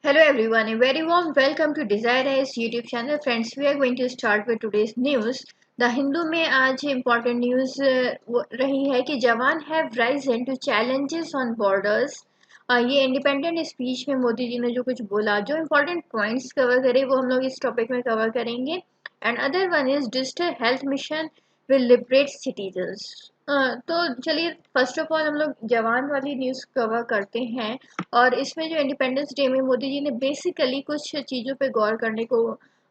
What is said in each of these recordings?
Hello everyone, a very warm welcome to Desire Eyes YouTube channel. Friends, we are going to start with today's news. The Hindu में आज important news रही है कि जवान have risen to challenges on borders. ये independent speech में मोदी जी ने जो कुछ बोला, जो इम्पोर्टेंट पॉइंट्स कवर करे वो हम लोग इस टॉपिक में कवर करेंगे. And other one is digital health mission will liberate citizens. तो चलिए फर्स्ट ऑफ ऑल हम लोग जवान वाली न्यूज़ कवर करते हैं. और इसमें जो इंडिपेंडेंस डे में मोदी जी ने बेसिकली कुछ चीज़ों पे गौर करने को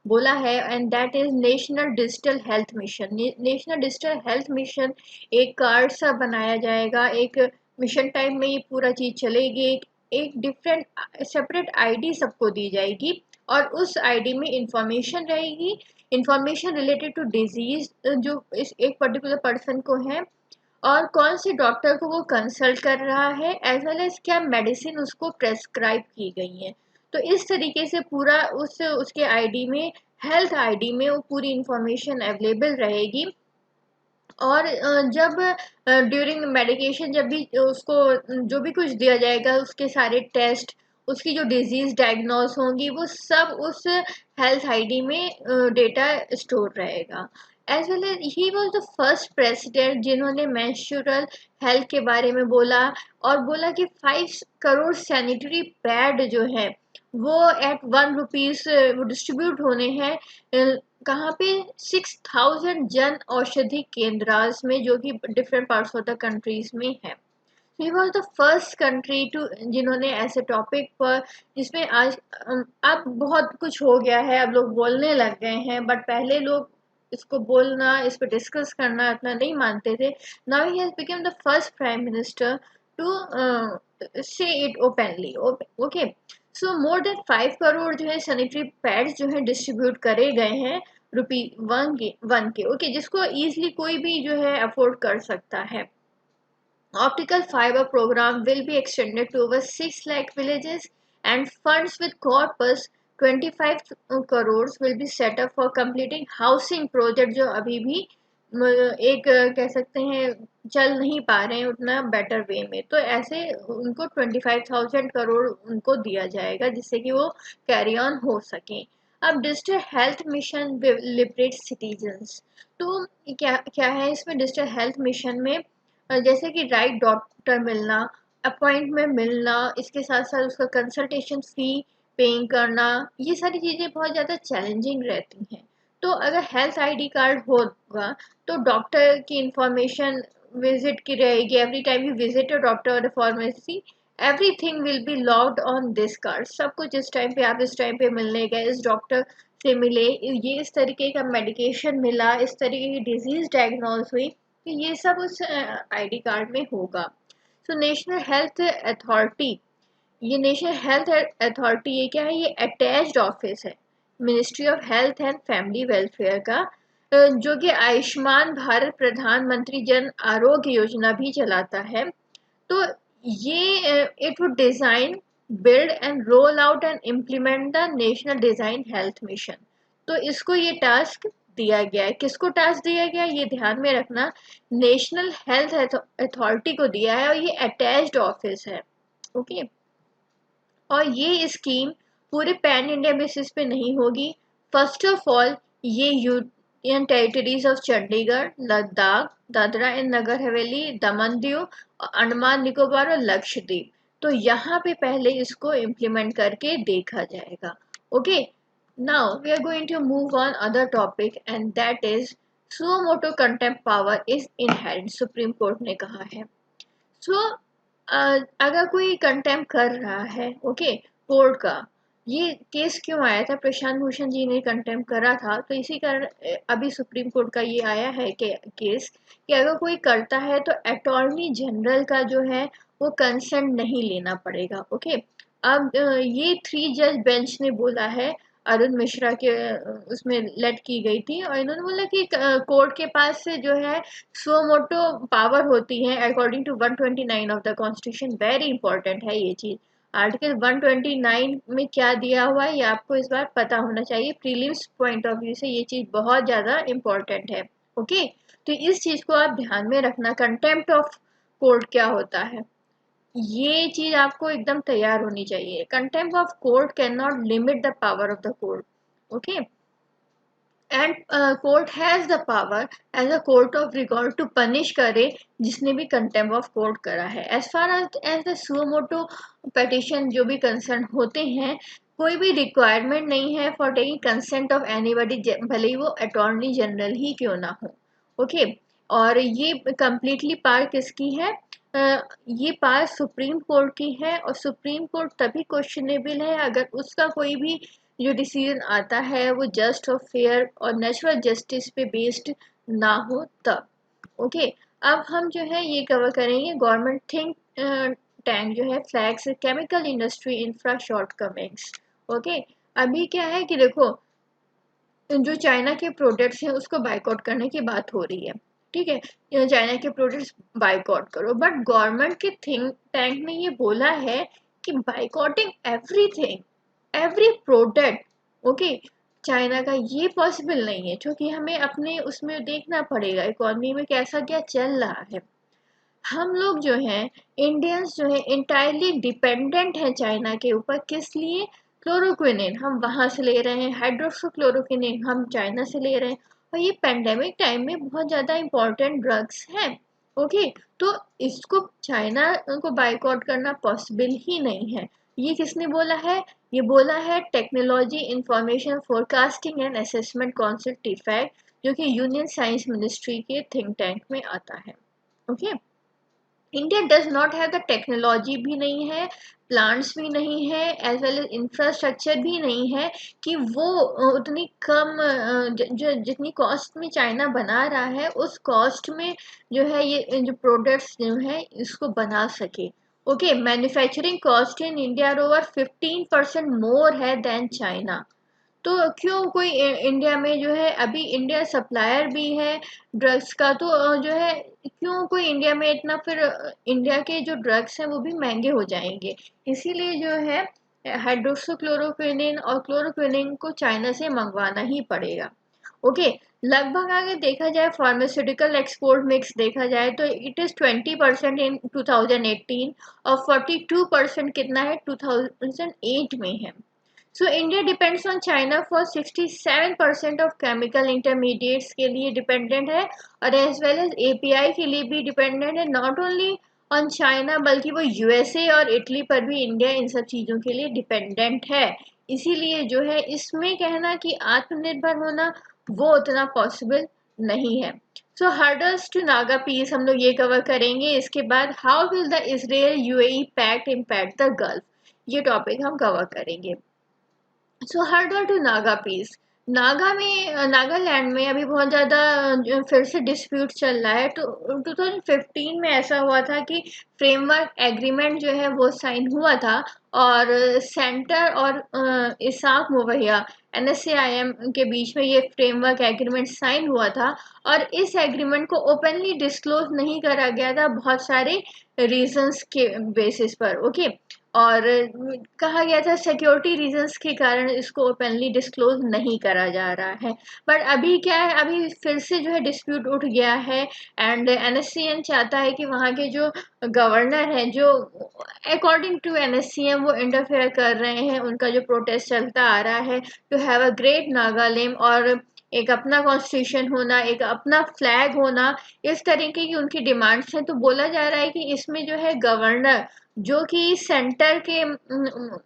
बोला है and that is national digital health mission. National digital health mission एक कार्ड सा बनाया जाएगा, एक मिशन टाइम में ये पूरा चीज़ चलेगी. एक डिफरेंट सेपरेट आईडी सबको दी जाएगी और उस आईडी में इंफॉर्मेशन रहेगी, इंफॉर्मेशन रिलेटेड टू डिजीज जो इस एक पर्टिकुलर पर्सन को है और कौन से डॉक्टर को वो कंसल्ट कर रहा है एज वेल एज क्या मेडिसिन उसको प्रेस्क्राइब की गई है. तो इस तरीके से पूरा उसके आईडी में, हेल्थ आईडी में वो पूरी इंफॉर्मेशन अवेलेबल रहेगी. और जब ड्यूरिंग मेडिकेशन जब भी उसको जो भी कुछ दिया जाएगा, उसके सारे टेस्ट, उसकी जो डिजीज डायग्नोस होंगी, वो सब उस हेल्थ आईडी में डेटा स्टोर रहेगा. As well as he was the first president जिन्होंने मेंस्ट्रुअल हेल्थ के बारे में बोला और बोला कि 5 करोड़ सैनिटरी पैड जो है वो एट ₹1 वो डिस्ट्रीब्यूट होने हैं. कहाँ पे 6000 जन औषधि केंद्रास में, जो कि different parts of the countries में है. He was the first country to जिन्होंने ऐसे टॉपिक पर, जिसमें आज अब बहुत कुछ हो गया है, अब लोग बोलने लग गए हैं, बट पहले लोग इसको बोलना, इस पर डिस्कस करना इतना नहीं मानते थे. Now he has become the first prime minister to say it openly. Okay, so more than 5 crore जो है सैनिटरी पैड्स जो है डिस्ट्रीब्यूट करे गए हैं ₹1 के. ओके, जिसको ईजिली कोई भी जो है अफोर्ड कर सकता है. Optical fiber program will be extended to over 6 lakh villages and funds with corpus 25 crores will be set up for completing housing project जो अभी भी एक कह सकते हैं चल नहीं पा रहे हैं उतना बेटर वे में. तो ऐसे उनको 25,000 करोड़ उनको दिया जाएगा जिससे कि वो कैरी ऑन हो सके. अब digital health mission liberate citizens. तो क्या क्या है इसमें डिजिटल हेल्थ मिशन में, जैसे कि राइट डॉक्टर मिलना, अपॉइंटमेंट मिलना, इसके साथ साथ उसका कंसल्टेशन फी पेइंग करना, ये सारी चीज़ें बहुत ज़्यादा चैलेंजिंग रहती हैं. तो अगर हेल्थ आईडी कार्ड होगा तो डॉक्टर की इंफॉर्मेशन विजिट की रहेगी. Every time you visit your doctor और pharmacy, everything will be logged on this card. सब कुछ इस टाइम पे, आप इस टाइम पे मिलने गए, इस डॉक्टर से मिले, ये इस तरीके का मेडिकेशन मिला, इस तरीके की डिजीज डायग्नोज हुई, कि ये सब उस आईडी कार्ड में होगा. सो नेशनल हेल्थ अथॉरिटी, ये नेशनल हेल्थ अथॉरिटी ये क्या है, ये अटैच्ड ऑफिस है ministry of health and family welfare का, जो कि आयुष्मान भारत प्रधानमंत्री जन आरोग्य योजना भी चलाता है. तो ये it would design, build and roll out and implement the national design health mission. तो इसको ये टास्क दिया गया है. किसको टास्क दिया गया है ये ध्यान में रखना, नेशनल हेल्थ अथॉरिटी को दिया है और ये अटैच्ड ऑफिस है. ओके, और ये स्कीम पूरे पैन इंडिया बेसिस पे नहीं होगी. फर्स्ट ऑफ ऑल ये union territories of Chandigarh, Ladakh, Dadra and Nagar Haveli, Daman Diu, Andaman Nicobar और लक्षद्वीप, तो यहाँ पे पहले इसको इम्प्लीमेंट करके देखा जाएगा. Okay, now we are going to move on other topic and that is suo motu contempt power is inherent, supreme court ने कहा है. सो अगर कोई कंटेम्प्ट कर रहा है, ओके, कोर्ट का ये केस क्यों आया था, प्रशांत भूषण जी ने कंटेम्प्ट करा था, तो इसी कारण अभी सुप्रीम कोर्ट का ये आया है कि केस कि अगर कोई करता है तो अटॉर्नी जनरल का जो है वो कंसेंट नहीं लेना पड़ेगा. ओके, अब ये 3 जज बेंच ने बोला है, अरुण मिश्रा के उसमें लेट की गई थी, और इन्होंने बोला कि कोर्ट के पास से जो है सो मोटो पावर होती है according to 129 of the constitution. Very important है ये चीज़. आर्टिकल 129 में क्या दिया हुआ है ये आपको इस बार पता होना चाहिए. प्रीलिम्स पॉइंट ऑफ व्यू से ये चीज़ बहुत ज़्यादा इंपॉर्टेंट है. ओके, तो इस चीज़ को आप ध्यान में रखना, कंटेम्प्ट ऑफ कोर्ट क्या होता है. ये चीज आपको एकदम तैयार होनी चाहिए। Contempt of court can not limit the power of the court, okay, and court has the power as a court of record to punish करे जिसने भी कंटेम्प्ट ऑफ कोर्ट करा है। As far as the suo motu petition जो भी concern होते हैं, कोई भी रिक्वायरमेंट नहीं है for taking consent of anybody, भले ही वो अटॉर्नी जनरल ही क्यों ना हो, ओके। और ये कंप्लीटली पार किसकी है? ये पार सुप्रीम कोर्ट की है, और सुप्रीम कोर्ट तभी क्वेश्चनेबल है अगर उसका कोई भी जो डिसीजन आता है वो जस्ट और फेयर और नेचुरल जस्टिस पे बेस्ड ना हो तब, ओके। अब हम जो है ये कवर करेंगे गवर्नमेंट थिंक टैंक जो है flags chemical industry infra shortcomings, okay. अभी क्या है कि देखो, जो चाइना के प्रोडक्ट्स हैं उसको बाइकआउट करने की बात हो रही है, ठीक है, चाइना के प्रोडक्ट्स बाइकआउट करो, बट गवर्नमेंट के थिंक टैंक ने ये बोला है कि boycotting everything, every product, okay, China का, ये पॉसिबल नहीं है, क्योंकि हमें अपने उसमें देखना पड़ेगा इकोनॉमी में कैसा क्या चल रहा है। हम लोग जो हैं इंडियंस जो है इंटायरली डिपेंडेंट हैं चाइना के ऊपर, किस लिए? क्लोरोक्विनिन हम वहां से ले रहे हैं, हाइड्रोक्सीक्लोरोक्विनिन हम चाइना से ले रहे हैं, और ये पेंडेमिक टाइम में बहुत ज़्यादा इंपॉर्टेंट ड्रग्स हैं, ओके। तो इसको चाइना को बाइकआउट करना पॉसिबल ही नहीं है। ये किसने बोला है? ये बोला है technology information forecasting and assessment council TIFAC, जो कि यूनियन साइंस मिनिस्ट्री के थिंक टैंक में आता है, okay. India does not have the technology भी नहीं है, प्लांट्स भी नहीं है, एज वेल एज इंफ्रास्ट्रक्चर भी नहीं है कि वो उतनी कम जो जितनी कॉस्ट में चाइना बना रहा है उस कॉस्ट में जो है ये जो प्रोडक्ट्स जो है इसको बना सके, okay. Manufacturing cost in India over 15% मोर है देन चाइना। तो क्यों कोई इंडिया में जो है, अभी इंडिया सप्लायर भी है ड्रग्स का, तो जो है क्यों कोई इंडिया में इतना, फिर इंडिया के जो ड्रग्स हैं वो भी महंगे हो जाएंगे। इसीलिए जो है हाइड्रोक्सीक्लोरोक्विनिन और क्लोरोक्विनिन को चाइना से मंगवाना ही पड़ेगा, ओके। लगभग अगर देखा जाए फार्मास्यूटिकल एक्सपोर्ट मिक्स देखा जाए तो इट इज़ 20% इन 2018 और 42% कितना है 2008 में है। So India depends on China for 67% of chemical intermediates के लिए डिपेंडेंट है, और as well as API के लिए भी डिपेंडेंट है, नॉट ओनली ऑन चाइना बल्कि वो यूएसए और इटली पर भी इंडिया इन सब चीज़ों के लिए डिपेंडेंट है। इसीलिए जो है इसमें कहना कि आत्मनिर्भर होना वो उतना पॉसिबल नहीं है। So hurdles to Naga peace हम लोग ये कवर करेंगे। इसके बाद how will the Israel UAE pact impact the gulf, ये टॉपिक हम कवर करेंगे। So hurdle to Naga peace, Naga में नागालैंड में अभी बहुत ज़्यादा फिर से डिस्प्यूट चल रहा है। तो 2015 में ऐसा हुआ था कि फ्रेमवर्क एग्रीमेंट जो है वो साइन हुआ था, और सेंटर और इसाक मुवैया NSCIM के बीच में ये फ्रेमवर्क एग्रीमेंट साइन हुआ था, और इस एग्रीमेंट को ओपनली डिस्क्लोज नहीं करा गया था बहुत सारे रीजंस के बेसिस पर, ओके। और कहा गया था सिक्योरिटी रीजंस के कारण इसको ओपनली डिस्क्लोज नहीं करा जा रहा है। बट अभी क्या है, अभी फिर से जो है डिस्प्यूट उठ गया है, एंड NSCM चाहता है कि वहाँ के जो गवर्नर हैं, जो अकॉर्डिंग टू NSCM वो इंटरफेयर कर रहे हैं, उनका जो प्रोटेस्ट चलता आ रहा है to have a great Nagaland और एक अपना कॉन्स्टिट्यूशन होना, एक अपना फ्लैग होना, इस तरीके की उनकी डिमांड्स हैं। तो बोला जा रहा है कि इसमें जो है गवर्नर जो कि सेंटर के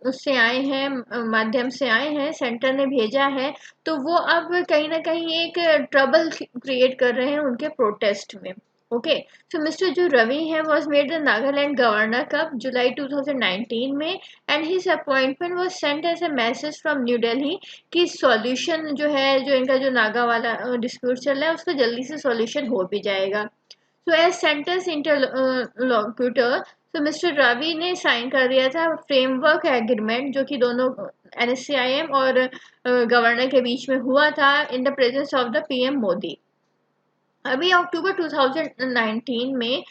उससे आए हैं, माध्यम से आए हैं, सेंटर ने भेजा है, तो वो अब कहीं ना कहीं एक ट्रबल क्रिएट कर रहे हैं उनके प्रोटेस्ट में, ओके। सो मिस्टर जो रवि है was made the Nagaland governor कब जुलाई 2019 में, and his appointment was sent as a message from new Delhi कि सॉल्यूशन जो है, जो इनका जो नागा वाला डिस्प्यूट चल रहा है उसका जल्दी से सॉल्यूशन हो भी जाएगा। सो एज सेंटर्स इंटरलोक्यूटर, तो मिस्टर रवि ने साइन कर दिया था फ्रेमवर्क एग्रीमेंट जो कि दोनों NSCIM और गवर्नर के बीच में हुआ था in the presence of the PM Modi. अभी अक्टूबर 2019 में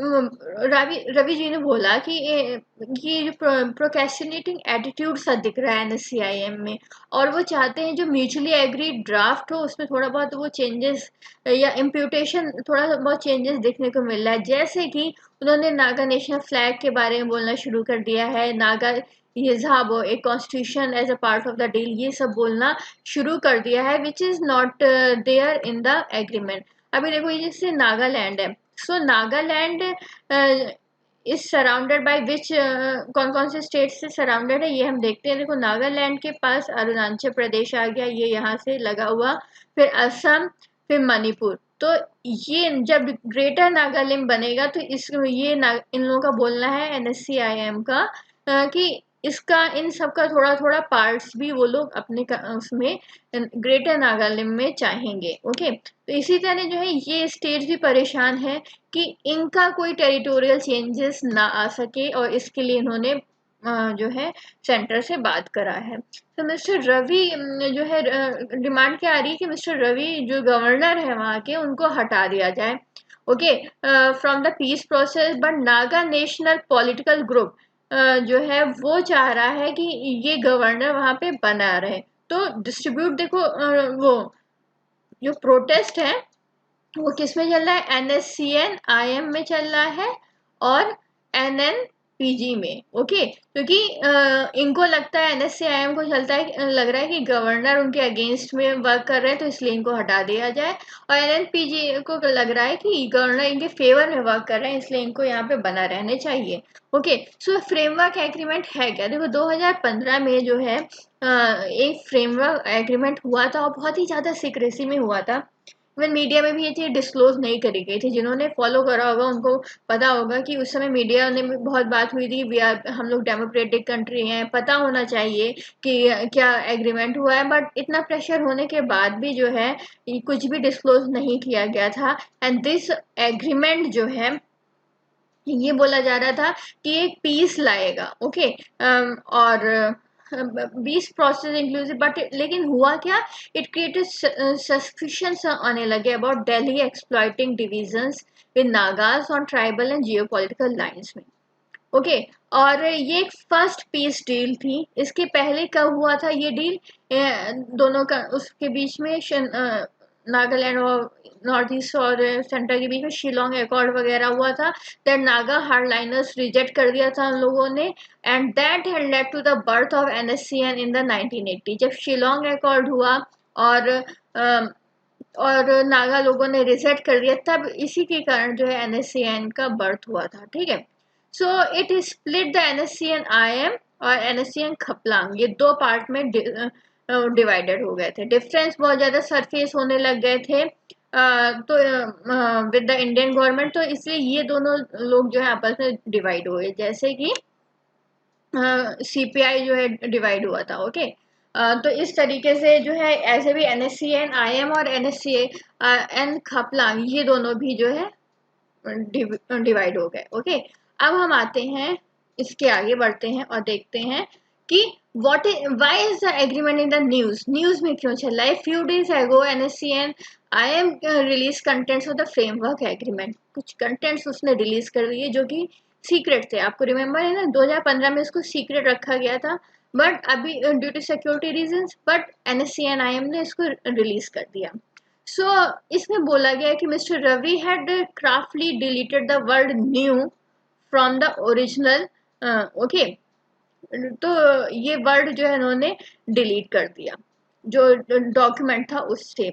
रवि जी ने बोला कि ये जो प्रोक्रेस्टिनेटिंग एटीट्यूड सा दिख रहा है एनएससीआईएम में, और वो चाहते हैं जो म्यूचुअली एग्री ड्राफ्ट हो उसमें थोड़ा बहुत वो चेंजेस या इम्प्यूटेशन थोड़ा बहुत चेंजेस देखने को मिल रहा है। जैसे कि उन्होंने नागा नेशनल फ्लैग के बारे में बोलना शुरू कर दिया है, नागा ये झाबो एक constitution as a part of the deal, ये सब बोलना शुरू कर दिया है, which is not there in the agreement. अभी देखो ये जैसे नागालैंड है, so Nagaland is surrounded by which, कौन कौन से स्टेट से सराउंडेड है ये हम देखते हैं। देखो नागालैंड के पास अरुणाचल प्रदेश आ गया, ये यहाँ से लगा हुआ, फिर असम, फिर मणिपुर। तो ये जब ग्रेटर नागालैंड बनेगा तो इस ये इन लोगों का बोलना है एनएससीआईएम का कि इसका इन सब का थोड़ा थोड़ा पार्ट्स भी वो लोग अपने उसमें ग्रेटर नागालैंड में चाहेंगे। ओके, तो इसी तरह जो है ये स्टेट भी परेशान है कि इनका कोई टेरिटोरियल चेंजेस ना आ सके, और इसके लिए इन्होंने जो है सेंटर से बात करा है। तो मिस्टर रवि जो है डिमांड क्या आ रही है कि मिस्टर रवि जो गवर्नर है वहाँ के उनको हटा दिया जाए, okay, from the peace process. But Naga national political group जो है वो चाह रहा है कि ये गवर्नर वहाँ पे बना रहे। तो डिस्ट्रीब्यूट देखो वो जो प्रोटेस्ट है वो किस में चल रहा है, एनएससीएन आईएम में चल रहा है और एनएनपीजी में। ओके, क्योंकि इनको लगता है एनएससीआईएम को चलता है, लग रहा है कि गवर्नर उनके अगेंस्ट में वर्क कर रहे हैं तो इसलिए इनको हटा दिया जाए, और एनएनपीजी को लग रहा है कि गवर्नर इनके फेवर में वर्क कर रहे हैं इसलिए इनको यहाँ पे बना रहने चाहिए। ओके, सो फ्रेमवर्क एग्रीमेंट है क्या, देखो 2015 में जो है एक फ्रेमवर्क एग्रीमेंट हुआ था और बहुत ही ज़्यादा सीक्रेसी में हुआ था। इवन मीडिया में भी ये चीज़ डिस्क्लोज नहीं करी गई थी। जिन्होंने फॉलो करा होगा उनको पता होगा कि उस समय मीडिया ने बहुत बात हुई थी, हम लोग डेमोक्रेटिक कंट्री हैं, पता होना चाहिए कि क्या एग्रीमेंट हुआ है। बट इतना प्रेशर होने के बाद भी जो है ये कुछ भी डिस्क्लोज नहीं किया गया था। एंड दिस एग्रीमेंट जो है ये बोला जा रहा था कि एक पीस लाएगा। ओके, और 20 प्रोसेस इंक्लूसिव, बट लेकिन हुआ क्या, इट क्रिएटेड सस्पिशन आने लगे about Delhi exploiting divisions with Nagas on tribal and geopolitical lines में। ओके, और ये एक फर्स्ट पीस डील थी। इसके पहले कब हुआ था ये डील, दोनों का उसके बीच में नागालैंड और नॉर्थ ईस्ट और सेंटर के बीच में शिलोंग अकॉर्ड वगैरह हुआ था। दैट नागा हार्डलाइनर्स रिजेक्ट कर दिया था उन लोगों ने, and that had led to the birth of NSCN in the 1980। जब शिलोंग अकॉर्ड हुआ और नागा लोगों ने रिजेक्ट कर दिया, तब इसी के कारण जो है एनएससीएन का बर्थ हुआ था। ठीक है, so it split the NSCN IM और एनएससीएन खपलांग, ये दो पार्ट में डिवाइडेड हो गए थे। डिफरेंस बहुत ज़्यादा सरफेस होने लग गए थे तो विद द इंडियन गवर्नमेंट, तो इसलिए ये दोनों लोग जो है आपस में डिवाइड हुए, जैसे कि सीपीआई जो है डिवाइड हुआ था। ओके, तो इस तरीके से जो है ऐसे भी एनएससीएन आईएम और एनएससीए एन खपलांग ये दोनों भी जो है डिवाइड हो गए। ओके, अब हम आते हैं इसके आगे बढ़ते हैं और देखते हैं कि what is why is the agreement in the news में क्यों चल रहा है। फ्यू डेज एगो NSCN I am release contents of the framework agreement, कुछ कंटेंट्स उसने रिलीज कर दिए जो कि सीक्रेट थे। आपको रिमेम्बर है ना 2015 में इसको सीक्रेट रखा गया था, बट अभी due to security reasons but NSCN IM ने इसको रिलीज कर दिया। सो इसमें बोला गया कि mister Ravi had craftily deleted the word new from the original. Okay, तो ये वर्ड जो है इन्होंने डिलीट कर दिया जो डॉक्यूमेंट था उससे,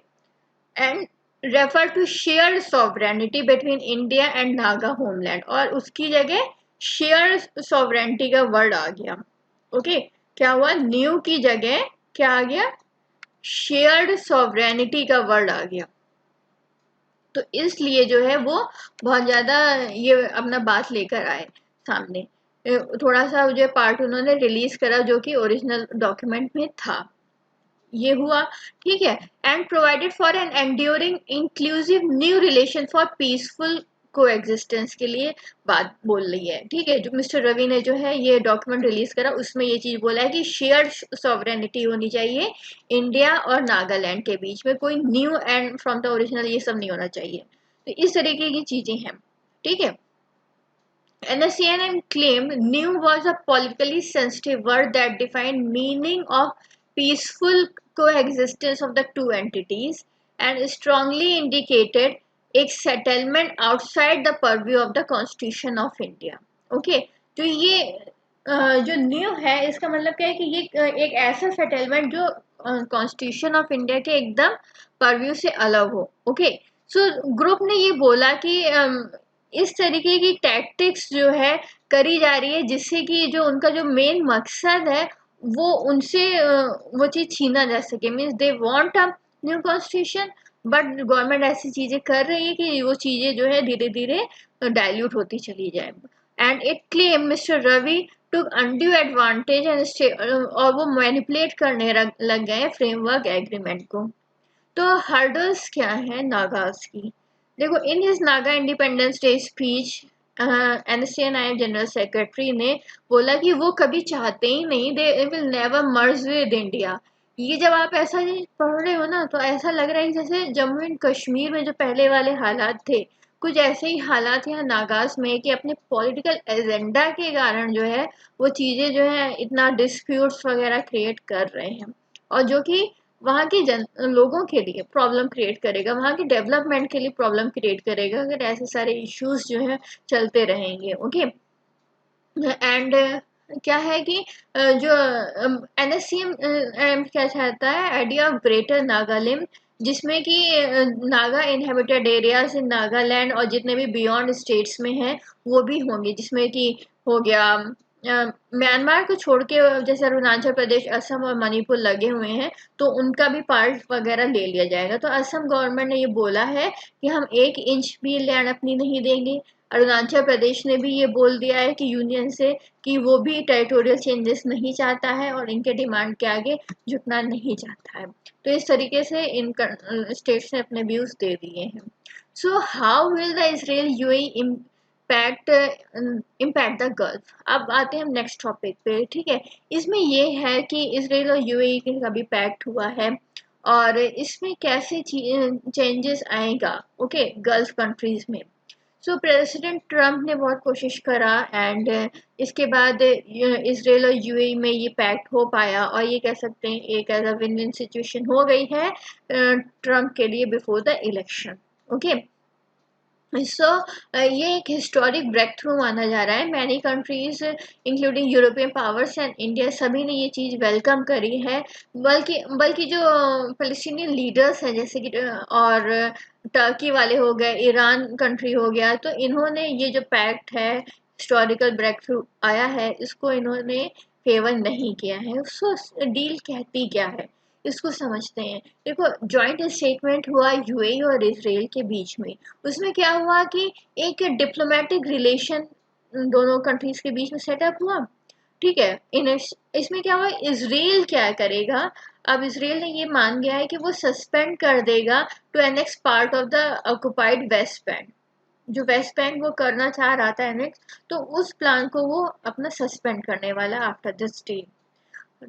and refer to shared sovereignty between India and Naga homeland, और उसकी जगह शेयर सॉवरेनिटी का वर्ड आ गया। ओके, क्या हुआ, न्यू की जगह क्या आ गया, शेयर्ड सॉवरेनिटी का वर्ड आ गया। तो इसलिए जो है वो बहुत ज़्यादा ये अपना बात लेकर आए सामने। थोड़ा सा जो पार्ट उन्होंने रिलीज करा जो कि ओरिजिनल डॉक्यूमेंट में था, ये हुआ। ठीक है, and provided for an enduring inclusive new relation for peaceful coexistence के लिए बात बोल रही है। ठीक है, जो मिस्टर रवि ने जो है ये डॉक्यूमेंट रिलीज करा उसमें ये चीज बोला है कि शेयर्ड सॉवरेनिटी होनी चाहिए इंडिया और नागालैंड के बीच में, कोई new and from the original ये सब नहीं होना चाहिए। तो इस तरीके की चीजें हैं। ठीक है, NSCNM claimed new was a politically sensitive word that defined meaning of peaceful coexistence of the two entities and strongly indicated a settlement outside the purview of the Constitution of India. Okay, तो ये जो new है इसका मतलब क्या है कि ये एक ऐसा सेटलमेंट जो कॉन्स्टिट्यूशन ऑफ इंडिया के एकदम परव्यू से अलग हो. ओके, सो ग्रुप ने ये बोला कि इस तरीके की टैक्टिक्स जो है करी जा रही है जिससे कि जो उनका जो मेन मकसद है वो उनसे वो चीज़ छीना जा सके. Means they want a new constitution, but government ऐसी चीज़ें कर रही है कि वो चीज़ें जो है धीरे धीरे डाइल्यूट होती चली जाए. And it claim mister Ravi took undue advantage and और वो मैनिपुलेट करने लग गए फ्रेमवर्क एग्रीमेंट को. तो हर्डल्स क्या है नागास की? देखो, in his Naga independence day speech NSCN I general secretary ने बोला कि वो कभी चाहते ही नहीं, they will never merge with India. ये जब आप ऐसा पढ़ रहे हो ना तो ऐसा लग रहा है कि जैसे जम्मू एंड कश्मीर में जो पहले वाले हालात थे कुछ ऐसे ही हालात यहाँ नागास में कि अपने पॉलिटिकल एजेंडा के कारण जो है वो चीज़ें जो है इतना डिस्प्यूट्स वगैरह क्रिएट कर रहे हैं और जो कि वहाँ की लोगों के लिए प्रॉब्लम क्रिएट करेगा, वहाँ की डेवलपमेंट के लिए प्रॉब्लम क्रिएट करेगा अगर ऐसे सारे इश्यूज जो है चलते रहेंगे. ओके, एंड क्या है कि जो एनएससीएम क्या चाहता है, आइडिया ऑफ ग्रेटर नागालैंड, जिसमें कि Naga inhabited areas in Nagaland और जितने भी बियॉन्ड स्टेट्स में हैं वो भी होंगे, जिसमें कि हो गया म्यांमार को छोड़ के जैसे अरुणाचल प्रदेश, असम और मणिपुर लगे हुए हैं तो उनका भी पार्ट वगैरह ले लिया जाएगा. तो असम गवर्नमेंट ने ये बोला है कि हम 1 इंच भी लैंड अपनी नहीं देंगे. अरुणाचल प्रदेश ने भी ये बोल दिया है कि यूनियन से कि वो भी टेरिटोरियल चेंजेस नहीं चाहता है और इनके डिमांड के आगे झुकना नहीं चाहता है. तो इस तरीके से इन स्टेट्स ने अपने व्यूज दे दिए हैं. So how will the Israel UAE impact the gulf? अब आते हैं हम नेक्स्ट टॉपिक पे. ठीक है, इसमें ये है कि इसराइल और यूएई के कभी पैक्ट हुआ है और इसमें कैसे चेंजेस आएगा ओके गल्फ कंट्रीज में. सो प्रेसिडेंट ट्रम्प ने बहुत कोशिश करा एंड इसके बाद इसराइल और यूएई में ये पैक्ट हो पाया और ये कह सकते हैं एक as a win win situation हो गई है ट्रम्प के लिए before the election. Okay, so ये एक हिस्टोरिक ब्रेक थ्रू माना जा रहा है. Many countries including European powers and India सभी ने ये चीज़ वेलकम करी है. बल्कि जो फलस्तीनी लीडर्स हैं जैसे कि और टर्की वाले हो गए, ईरान कंट्री हो गया, तो इन्होंने ये जो पैक्ट है हिस्टोरिकल ब्रेक थ्रू आया है इसको इन्होंने फेवर नहीं किया है. उसको डील कहती क्या है इसको समझते हैं. देखो, जॉइंट स्टेटमेंट हुआ यूएई और इसराइल के बीच में. उसमें क्या हुआ कि एक डिप्लोमेटिक रिलेशन दोनों कंट्रीज के बीच में सेटअप हुआ. ठीक है, इसमें क्या हुआ, इसराइल क्या करेगा, अब इसराइल ने ये मान गया है कि वो सस्पेंड कर देगा to annex part of the occupied West Bank. जो वेस्ट बैंक वो करना चाह रहा था एनेक्स, तो उस प्लान को वो अपना सस्पेंड करने वाला आफ्टर दिस डे.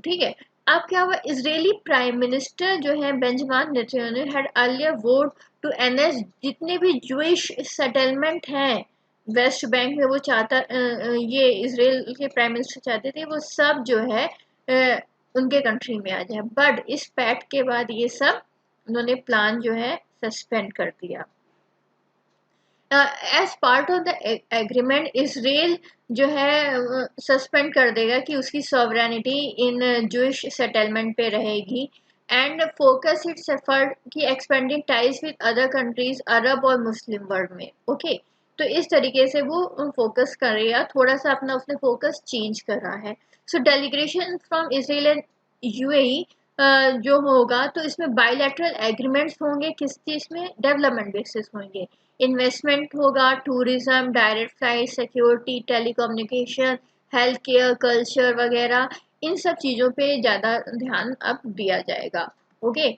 ठीक है, अब क्या हुआ, इजरायली प्राइम मिनिस्टर जो है Benjamin Netanyahu had earlier vote to annex जितने भी जूइश सेटलमेंट हैं वेस्ट बैंक में, वो चाहता ये इजराइल के प्राइम मिनिस्टर चाहते थे वो सब जो है उनके कंट्री में आ जाए. बट इस पैक्ट के बाद ये सब उन्होंने प्लान जो है सस्पेंड कर दिया. As part of the agreement Israel जो है सस्पेंड कर देगा कि उसकी सॉवरेनिटी इन जूइश सेटलमेंट पे रहेगी एंड फोकस इट्स एफर्ट की expanding ties with other countries Arab और मुस्लिम वर्ल्ड में. ओके, तो इस तरीके से वो फोकस करेगा, थोड़ा सा अपना उसने फोकस चेंज कर रहा है. सो delegation from Israel and UAE जो होगा तो इसमें बायलैटरल एग्रीमेंट्स होंगे, किस चीज़ में, डेवलपमेंट बेसिस होंगे. इन्वेस्टमेंट होगा, tourism, direct flight, security, telecommunication, health care, culture वगैरह, इन सब चीज़ों पे ज़्यादा ध्यान अब दिया जाएगा. Okay,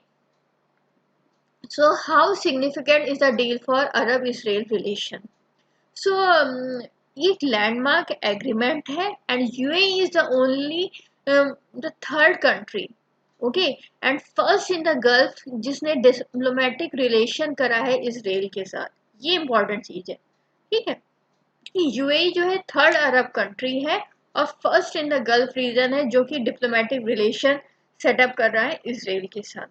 so how significant is the deal for Arab Israel relation? So ये एक लैंडमार्क एग्रीमेंट है and UAE is the only the third country okay and first in the Gulf जिसने डिप्लोमेटिक रिलेशन करा है इसराइल के साथ. ये important चीज है. ठीक है, कि यूएई जो है थर्ड अरब कंट्री है और first in the Gulf region है जो कि डिप्लोमेटिक रिलेशन सेटअप कर रहा है इसराइल के साथ.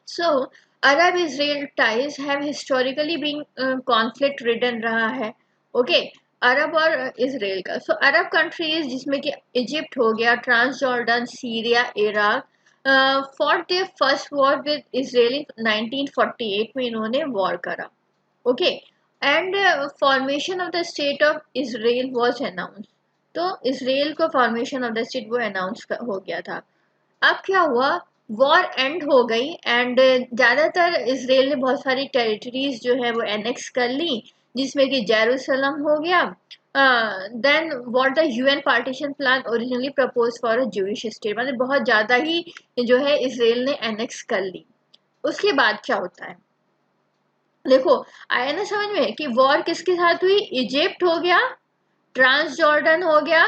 So Arab Israel ties have historically been conflict ridden रहा है. ओके, अरब और इसराइल का. सो अरब कंट्रीज जिसमें कि इजिप्ट हो गया, Trans Jordan, Syria, Iraq, for their first war with Israel in 1948 में इन्होंने वॉर करा. Okay, and formation of the state of Israel was announce. तो इसराइल को फॉर्मेशन ऑफ द स्टेट वो अनाउंस हो गया था. अब क्या हुआ, वॉर एंड हो गई एंड ज़्यादातर इसराइल ने बहुत सारी टेरिटरीज जो है वो एनेक्स कर ली, जिसमें कि जेरूसलम हो गया. Then what the UN partition plan originally propose for a Jewish state, मतलब बहुत ज़्यादा ही जो है इसराइल ने एनेक्स कर ली. उसके बाद क्या होता है, देखो आया ना समझ में कि वॉर किसके साथ हुई. इजिप्ट हो गया, ट्रांस जॉर्डन हो गया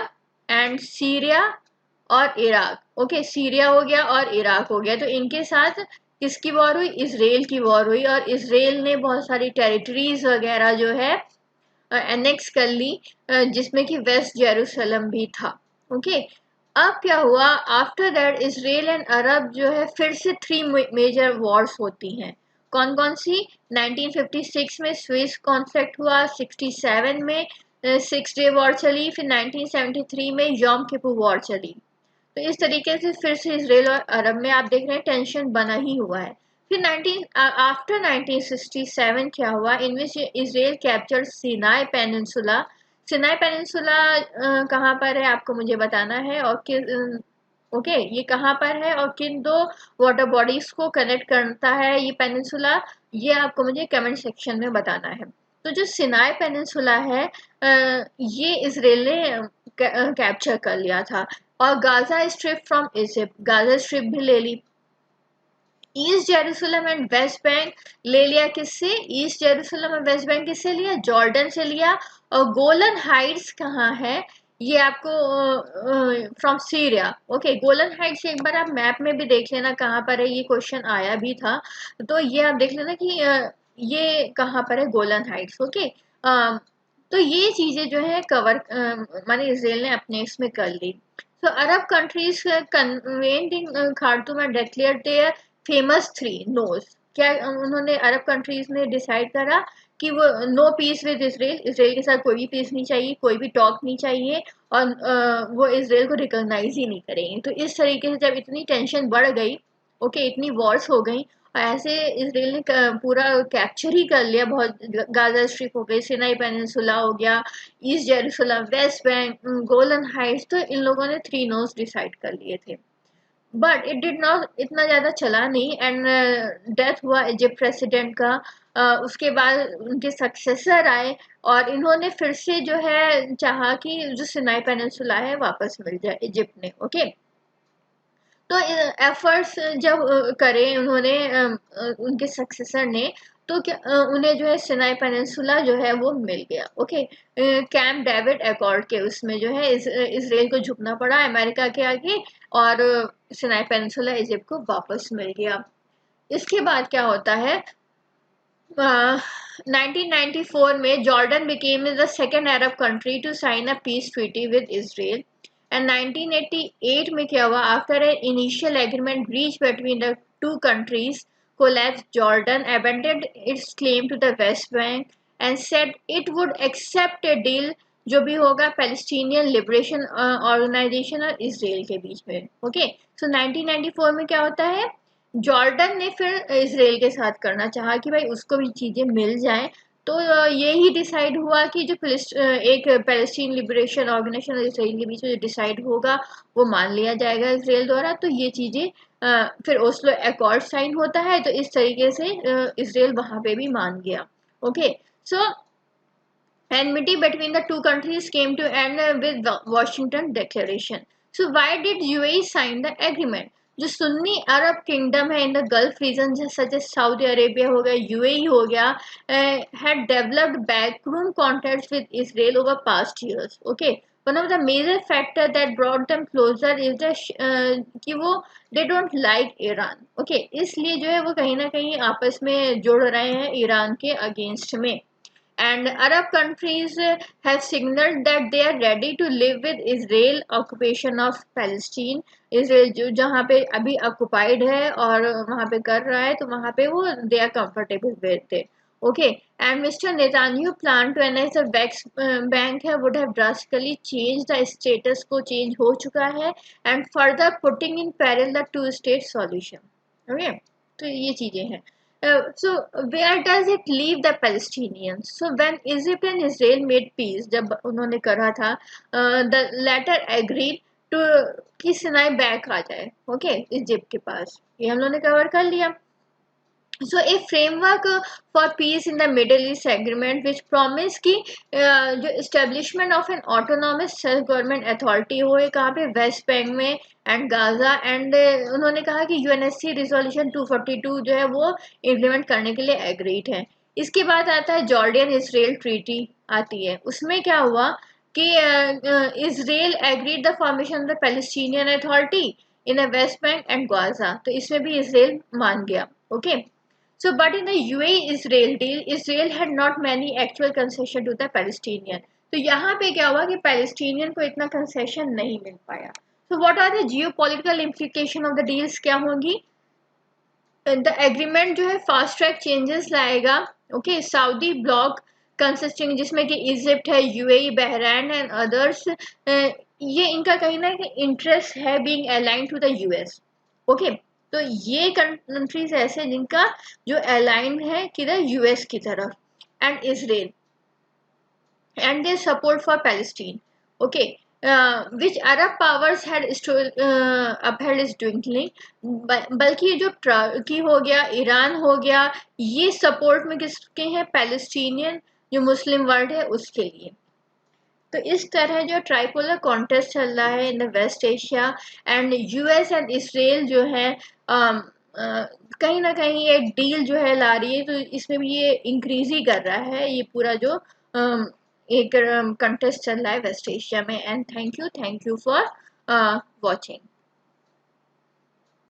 एंड सीरिया और इराक. ओके, सीरिया हो गया और इराक हो गया. तो इनके साथ किसकी वॉर हुई, इसराइल की वॉर हुई. और इसराइल ने बहुत सारी टेरिटरीज वगैरह जो है एनेक्स कर ली, जिसमें कि वेस्ट जेरूसलम भी था. ओके, अब क्या हुआ, after that Israel and Arab जो है फिर से थ्री मेजर वॉर्स होती हैं. कौन कौन सी, 1956 में स्विस कॉन्फ्लिक्ट हुआ, 67 में सिक्स डे वॉर चली, फिर 1973 में यॉम किपुर वॉर चली. तो इस तरीके से फिर से इसराइल और अरब में आप देख रहे हैं टेंशन बना ही हुआ है. फिर 19 आफ्टर 1967 क्या हुआ, in which Israel captured Sinai peninsula. Sinai peninsula कहाँ पर है आपको मुझे बताना है, और किन ओके ये कहाँ पर है और किन दो वाटर बॉडीज को कनेक्ट करता है ये पेनिनसुला, ये आपको मुझे कमेंट सेक्शन में बताना है. तो जो सिनाई पेनिनसुला है ये इसराइल ने कैप्चर कर लिया था. और Gaza strip from Egypt, Gaza strip भी ले ली. East Jerusalem and West Bank ले लिया किससे, ईस्ट जेरूसलम और वेस्ट बैंक किससे लिया, जॉर्डन से लिया. और गोलन हाइट्स कहाँ है, ये आपको from Syria. Okay, Golan Heights एक बार आप मैप में भी देख लेना कहाँ पर है, ये क्वेश्चन आया भी था. तो ये आप देख लेना कि ये कहाँ पर है गोलन हाइट्स. ओके, तो ये चीजें जो है कवर माने इसराइल ने अपने इसमें कर ली. So Arab countries convened in Khartoum and declared their famous three no's. क्या उन्होंने अरब कंट्रीज ने डिसाइड करा कि वो no peace with Israel, Israel के साथ कोई भी पीस नहीं चाहिए, कोई भी टॉक नहीं चाहिए, और वो इसराइल को रिकॉग्नाइज ही नहीं करेंगे. तो इस तरीके से जब इतनी टेंशन बढ़ गई, ओके इतनी वॉर्स हो गई, और ऐसे इसराइल ने पूरा कैप्चर ही कर लिया. बहुत गाजा स्ट्रिप हो गई, सिनाई पेनिनसुला हो गया, east Jerusalem, West Bank, Golan Heights. तो इन लोगों ने थ्री नोज डिसाइड कर लिए थे. बट इट डिड नॉट, इतना ज़्यादा चला नहीं एंड डेथ हुआ इजिप्ट प्रेसिडेंट का. उसके बाद उनके सक्सेसर आए और इन्होंने फिर से जो है चाहा कि जो सिनाई पेनिनसुला है वापस मिल जाए इजिप्ट ने. ओके, तो एफर्ट्स जब करे उन्होंने उनके सक्सेसर ने, तो क्या उन्हें जो है सिनाई पेनिनसुला जो है वो मिल गया. ओके, कैंप डेविड अकॉर्ड के उसमें जो है इसराइल को झुकना पड़ा अमेरिका के आगे, और सिनाई पेनिनसुला इजिप्ट को वापस मिल गया. इसके बाद क्या होता है, 1994 में Jordan became the second Arab country to sign a peace treaty with Israel. And 1988 में क्या हुआ, after a initial agreement reach between the two countries, collapsed Jordan abandoned its claim to the West Bank and said it would accept a deal जो भी होगा Palestinian liberation organisation और Israel के बीच में. Okay, सो 1994 में क्या होता है, जॉर्डन ने फिर इसराइल के साथ करना चाहा कि भाई उसको भी चीज़ें मिल जाएं. तो ये ही डिसाइड हुआ कि जो एक पैलेस्टीन लिबरेशन ऑर्गेनाइजेशन और इसराइल के बीच में जो डिसाइड होगा वो मान लिया जाएगा इसराइल द्वारा. तो ये चीज़ें फिर ओस्लो अकॉर्ड साइन होता है, तो इस तरीके से इसराइल वहाँ पे भी मान गया. Okay, so enmity between the two countries came to end with the Washington Declaration. So why did UAE sign the agreement? जो सुन्नी अरब किंगडम है in the Gulf region such as Saudi Arabia हो गया, UAE हो गया, had developed backroom contacts with Israel over past years. Okay, one of the major factor that brought them closer is the कि वो they don't like Iran. Okay, इसलिए जो है वो कहीं ना कहीं आपस में जुड़ रहे हैं ईरान के अगेंस्ट में. and Arab countries have signaled that they are ready to live with Israel occupation of Palestine. Israel जो जहाँ पे अभी ऑक्युपाइड है और वहाँ पे कर रहा है, तो वहाँ पे वो they are comfortable with it. Okay, and Mr. Netanyahu plan to annex the West Bank है would have drastically changed the status को change हो चुका है and further putting in peril the two-state solution. Okay, तो ये चीजें हैं. So where does it leave the Palestinians? So when Egypt and Israel made peace, जब उन्होंने करा था, the latter agreed to कि सिनाई बैक आ जाए. ओके, इजिप्ट के पास. ये हम लोगों ने कवर कर लिया. So a framework for peace in the Middle East agreement which promise कि जो establishment of an autonomous self government authority हो कहाँ पे वेस्ट बैंक में एंड गाजा एंड उन्होंने कहा कि यूएनएससी रिजोल्यूशन 242 जो है वो इम्प्लीमेंट करने के लिए एग्रीड है. इसके बाद आता है जॉर्डियन इसराइल ट्रीटी आती है. उसमें क्या हुआ कि Israel agreed the formation of the Palestinian authority in the West Bank and Gaza. तो इसमें भी इसराइल मान गया. Okay. So, but in the UAE-Israel deal, Israel had not many actual concession to the Palestinian. तो यहाँ पे क्या हुआ कि पैलेस्टीनियन को इतना कंसेशन नहीं मिल पाया. So, what are the geopolitical implication of the deals क्या होंगी? The agreement जो है फास्ट ट्रैक चेंजेस लाएगा. ओके, सऊदी ब्लॉक कंसिस्टिंग जिसमें कि इजिप्ट है, यूएई, बहरैन एंड अदर्स, ये इनका कहीं ना कहीं इंटरेस्ट है being align to the US. Okay, तो ये कंट्रीज ऐसे जिनका जो अलाइन है किधर, यूएस की तरफ, and Israel and their support for Palestine. Okay, which Arab powers had upheld is dwindling. बल्कि जो टर्की हो गया, ईरान हो गया, ये सपोर्ट में किसके हैं, पैलेस्टीनियन जो मुस्लिम वर्ल्ड है उसके लिए. तो इस तरह जो ट्राइपोलर कॉन्टेस्ट चल रहा है in the West Asia and US and Israel जो है कहीं ना कहीं ये डील जो है ला रही है, तो इसमें भी ये इंक्रीज ही कर रहा है ये पूरा जो एक कंटेस्ट चल रहा है वेस्ट एशिया में. And thank you for watching.